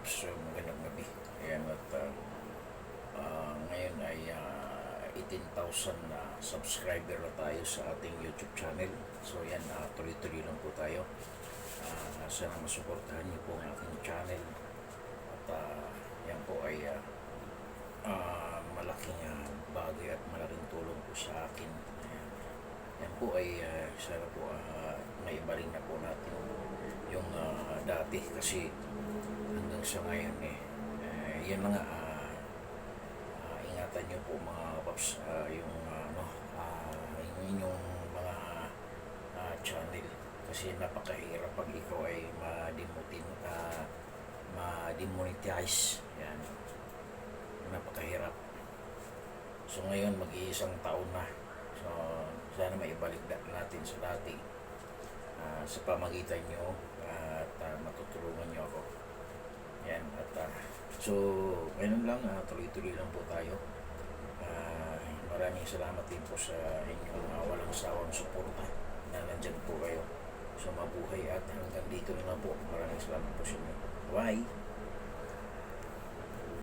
So, magandang gabi. Ayan, at ngayon ay 18,000 na subscriber na tayo sa ating YouTube channel. So, yan, tuloy-tuloy lang po tayo. Sana masuportahan niyo po ang aking channel. At yan po ay malaking bagay at malaking tulong po sa akin. Ayan, yan po ay sana po maibalik na po natin yung dati kasi hanggang sa ngayon yan mga ingatan nyo po mga paps, yung yung inyong mga channel kasi napakahirap pag ikaw ay ma-demonetize. Yan, napakahirap. So ngayon mag-iisang taon na, so sana maibalik natin sa dati sa pamagitan nyo at matutulungan nyo ako. Yan, at so ngayon lang, tuloy-tuloy lang po tayo. Maraming salamat din po sa inyong walang sawang suporta na nandyan po kayo. So mabuhay at hanggang dito na lang po. Maraming salamat po sa inyo. Bye!